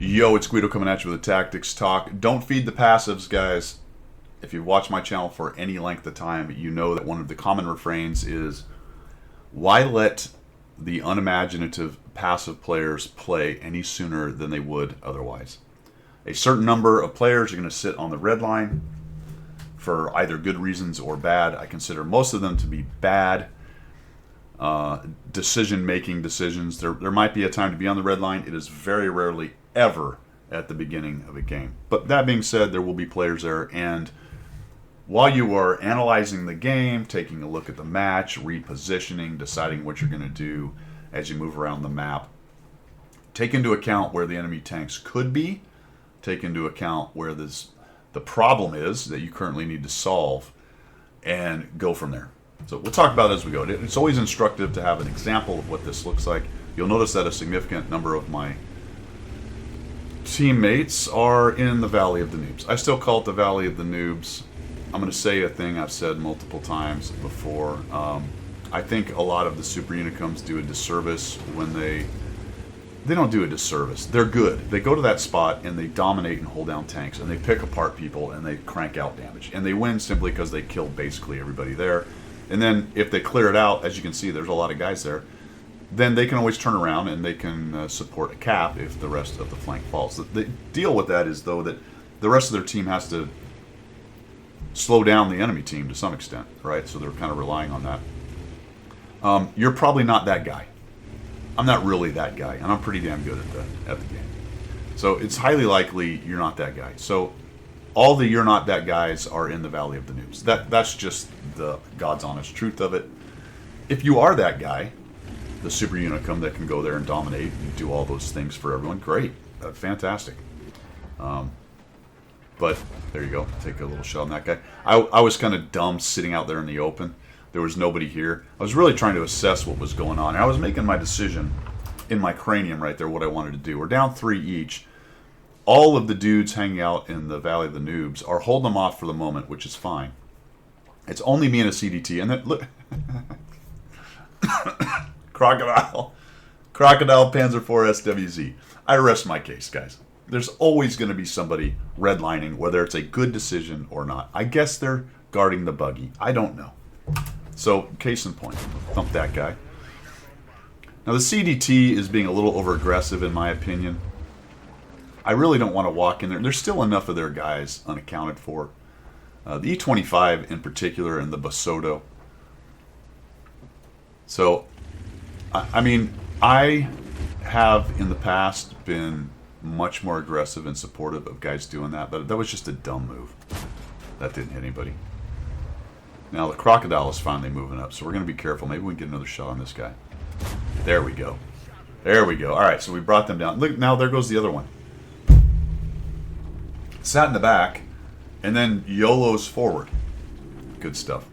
Yo, it's Guido coming at you with a tactics talk. Don't feed the passives, guys. If you've watched my channel for any length of time, you know that one of the common refrains is, why let the unimaginative passive players play any sooner than they would otherwise? A certain number of players are going to sit on the red line for either good reasons or bad. I consider most of them to be bad decision-making decisions. There might be a time to be on the red line. It is very rarely ever at the beginning of a game. But that being said, there will be players there, and while you are analyzing the game, taking a look at the match, repositioning, deciding what you're going to do as you move around the map, take into account where the enemy tanks could be, take into account where the problem is that you currently need to solve, and go from there. So we'll talk about it as we go. It's always instructive to have an example of what this looks like. You'll notice that a significant number of my teammates are in the Valley of the Noobs. I still call it the Valley of the Noobs. I'm going to say a thing I've said multiple times before. I think a lot of the Super Unicums do a disservice when they don't do a disservice. They're good. They go to that spot and they dominate and hold down tanks, and they pick apart people and they crank out damage. And they win simply because they killed basically everybody there. And then if they clear it out, as you can see, there's a lot of guys there, then they can always turn around and they can support a cap if the rest of the flank falls. The deal with that is, though, that the rest of their team has to slow down the enemy team to some extent, right? So they're kind of relying on that. You're probably not that guy. I'm not really that guy, and I'm pretty damn good at the game. So it's highly likely you're not that guy. So all the you're not that guys are in the Valley of the Noobs. That's just the God's honest truth of it. If you are that guy, the Super Unicum that can go there and dominate and do all those things for everyone, great. Fantastic. But there you go. Take a little shot on that guy. I was kind of dumb sitting out there in the open. There was nobody here. I was really trying to assess what was going on. And I was making my decision in my cranium right there what I wanted to do. We're down 3 each. All of the dudes hanging out in the Valley of the Noobs are holding them off for the moment, which is fine. It's only me and a CDT. And then, look. Crocodile Panzer IV SWZ. I rest my case, guys. There's always going to be somebody redlining, whether it's a good decision or not. I guess they're guarding the buggy. I don't know. So, case in point, thump that guy. Now, the CDT is being a little over-aggressive, in my opinion. I really don't want to walk in there. There's still enough of their guys unaccounted for. The E25 in particular, and the Basoto. So, I mean, I have in the past been much more aggressive and supportive of guys doing that, but that was just a dumb move. That didn't hit anybody. Now the Crocodile is finally moving up, so we're going to be careful. Maybe we can get another shot on this guy. There we go. There we go. All right, so we brought them down. Look, now there goes the other one. Sat in the back, and then YOLO's forward. Good stuff.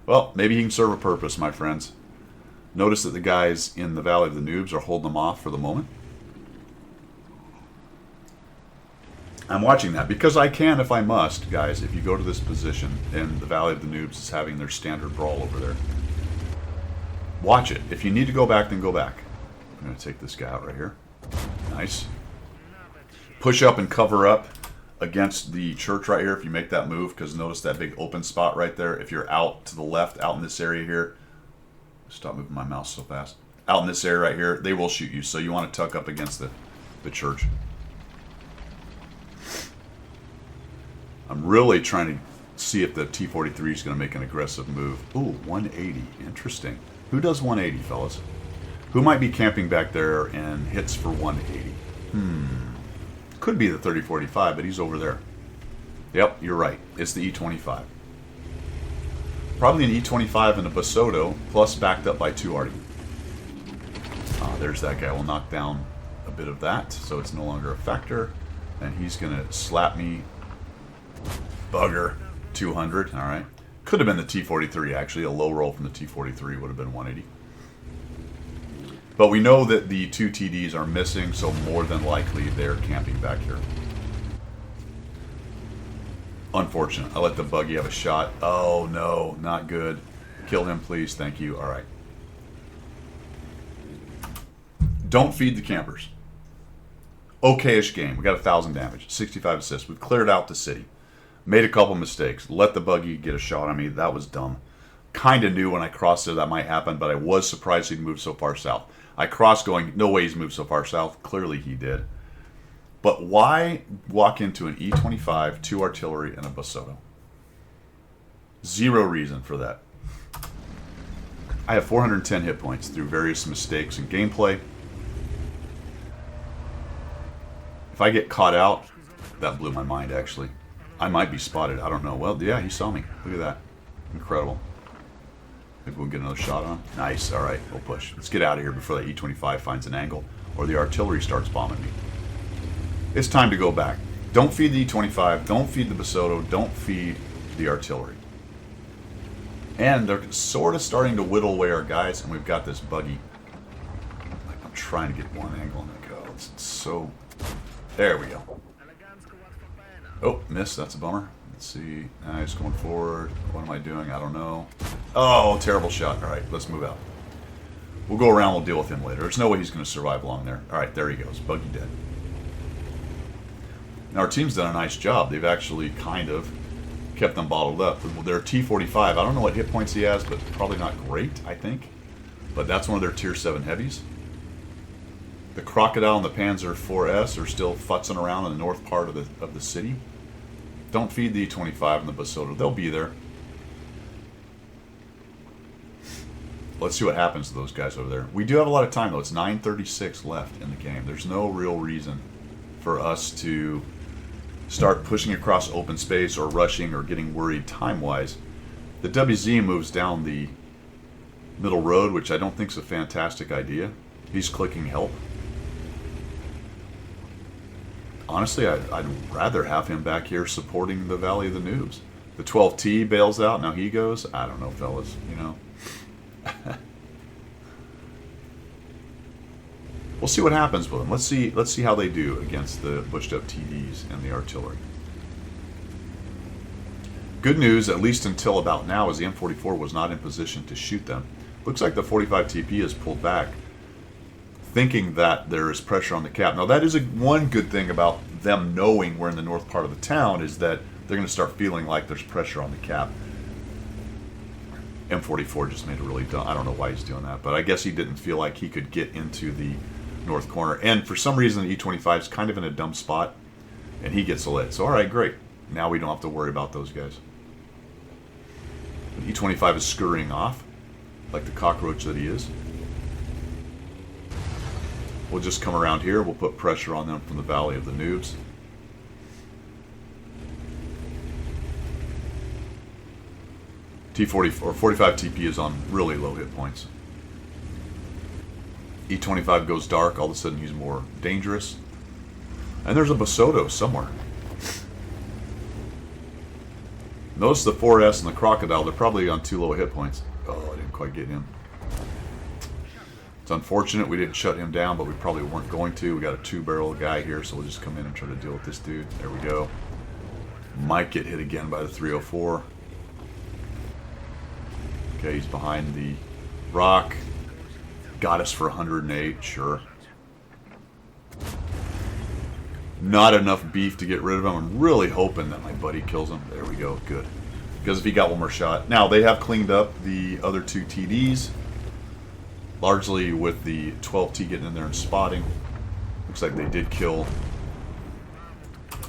Well, maybe he can serve a purpose, my friends. Notice that the guys in the Valley of the Noobs are holding them off for the moment. I'm watching that because I can if I must, guys. If you go to this position and the Valley of the Noobs is having their standard brawl over there, watch it. If you need to go back, then go back. I'm going to take this guy out right here. Nice. Push up and cover up against the church right here if you make that move, because notice that big open spot right there. If you're out to the left, out in this area here, stop moving my mouse so fast. Out in this area right here, they will shoot you. So you want to tuck up against the church. I'm really trying to see if the T-43 is going to make an aggressive move. Ooh, 180. Interesting. Who does 180, fellas? Who might be camping back there and hits for 180? Could be the 3045, but he's over there. Yep, you're right. It's the E25. Probably an E25 and a Basoto, plus backed up by 2 Arty. There's that guy. We'll knock down a bit of that, so it's no longer a factor. And he's going to slap me. Bugger. 200. All right. Could have been the T-43, actually. A low roll from the T-43 would have been 180. But we know that the 2 TDs are missing, so more than likely they're camping back here. Unfortunate. I let the buggy have a shot. Oh, no. Not good. Kill him, please. Thank you. All right. Don't feed the campers. Okay-ish game. We got 1,000 damage, 65 assists. We've cleared out the city. Made a couple mistakes. Let the buggy get a shot on me. That was dumb. Kind of knew when I crossed there that might happen, but I was surprised he'd moved so far south. I crossed going, no way he's moved so far south. Clearly he did. But why walk into an E25, 2 artillery, and a Basoto? Zero reason for that. I have 410 hit points through various mistakes in gameplay. If I get caught out, that blew my mind, actually. I might be spotted. I don't know. Well, yeah, he saw me. Look at that. Incredible. Maybe we'll get another shot on. Nice. All right, we'll push. Let's get out of here before that E25 finds an angle or the artillery starts bombing me. It's time to go back. Don't feed the E25. Don't feed the Basoto. Don't feed the artillery. And they're sort of starting to whittle away our guys, and we've got this buggy. I'm trying to get one angle on the go. It's so... There we go. Oh, missed. That's a bummer. Let's see. Nice, going forward. What am I doing? I don't know. Oh, terrible shot. All right, let's move out. We'll go around. We'll deal with him later. There's no way he's going to survive long there. All right, there he goes. Buggy dead. Now, our team's done a nice job. They've actually kind of kept them bottled up. Their T-45, I don't know what hit points he has, but probably not great, I think. But that's one of their Tier 7 heavies. The Crocodile and the Panzer IV's are still futzing around in the north part of the city. Don't feed the E25 and the Basoto. They'll be there. Let's see what happens to those guys over there. We do have a lot of time, though. It's 9:36 left in the game. There's no real reason for us to start pushing across open space or rushing or getting worried time-wise. The WZ moves down the middle road, which I don't think is a fantastic idea. He's clicking help. Honestly, I'd rather have him back here supporting the Valley of the Noobs. The 12T bails out, now he goes. I don't know, fellas, you know. We'll see what happens with them. Let's see how they do against the bushed up TDs and the artillery. Good news, at least until about now, is the M44 was not in position to shoot them. Looks like the 45 TP is pulled back, thinking that there is pressure on the cap. Now that is one good thing about them knowing we're in the north part of the town, is that they're going to start feeling like there's pressure on the cap. M44 just made a really dumb, I don't know why he's doing that, but I guess he didn't feel like he could get into the north corner. And for some reason the E25 is kind of in a dumb spot, and he gets a lit. So alright, great. Now we don't have to worry about those guys. The E25 is scurrying off, like the cockroach that he is. We'll just come around here. We'll put pressure on them from the Valley of the Noobs. T40 or 45 TP is on really low hit points. E25 goes dark. All of a sudden, he's more dangerous. And there's a Basoto somewhere. Notice the 4S and the Crocodile. They're probably on too low hit points. Oh, I didn't quite get him. It's unfortunate we didn't shut him down, but we probably weren't going to. We got a 2-barrel guy here, so we'll just come in and try to deal with this dude. There we go. Might get hit again by the 304. Okay, he's behind the rock. Got us for 108, sure. Not enough beef to get rid of him. I'm really hoping that my buddy kills him. There we go, good. Because if he got one more shot. Now, they have cleaned up the other 2 TDs. Largely with the 12T getting in there and spotting. Looks like they did kill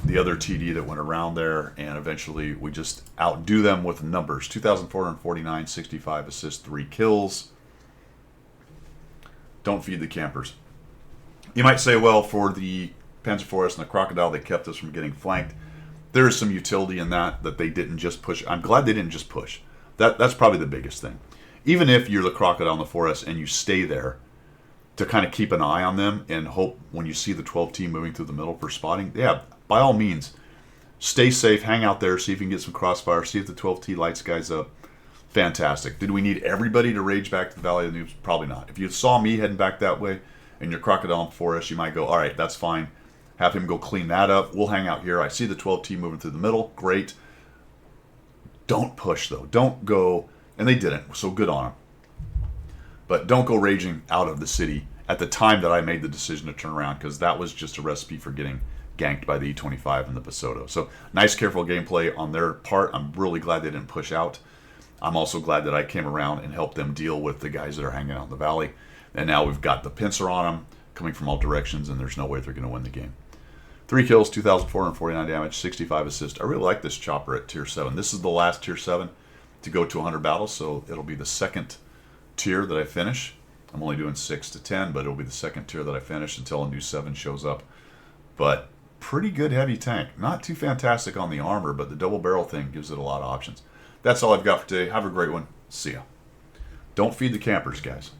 the other TD that went around there, and eventually we just outdo them with numbers. 2,449, 65 assists, 3 kills. Don't feed the campers. You might say, well, for the Panzer IV's and the Crocodile, they kept us from getting flanked. There is some utility in that they didn't just push. I'm glad they didn't just push. That's probably the biggest thing. Even if you're the Crocodile and the 4S and you stay there to kind of keep an eye on them and hope when you see the 12T moving through the middle for spotting, yeah, by all means, stay safe, hang out there, see if you can get some crossfire, see if the 12T lights guys up. Fantastic. Did we need everybody to rage back to the Valley of the Noobs? Probably not. If you saw me heading back that way and your Crocodile and 4S, you might go, all right, that's fine. Have him go clean that up. We'll hang out here. I see the 12T moving through the middle. Great. Don't push, though. Don't go... And they didn't, so good on them. But don't go raging out of the city at the time that I made the decision to turn around, because that was just a recipe for getting ganked by the E25 and the Basoto. So nice, careful gameplay on their part. I'm really glad they didn't push out. I'm also glad that I came around and helped them deal with the guys that are hanging out in the valley. And now we've got the pincer on them coming from all directions, and there's no way they're going to win the game. 3 kills, 2,449 damage, 65 assists. I really like this chopper at tier 7. This is the last tier 7 to go to 100 battles, so it'll be the second tier that I finish. I'm only doing 6 to 10, but it'll be the second tier that I finish until a new 7 shows up. But pretty good heavy tank. Not too fantastic on the armor, but the double barrel thing gives it a lot of options. That's all I've got for today. Have a great one. See ya. Don't feed the campers, guys.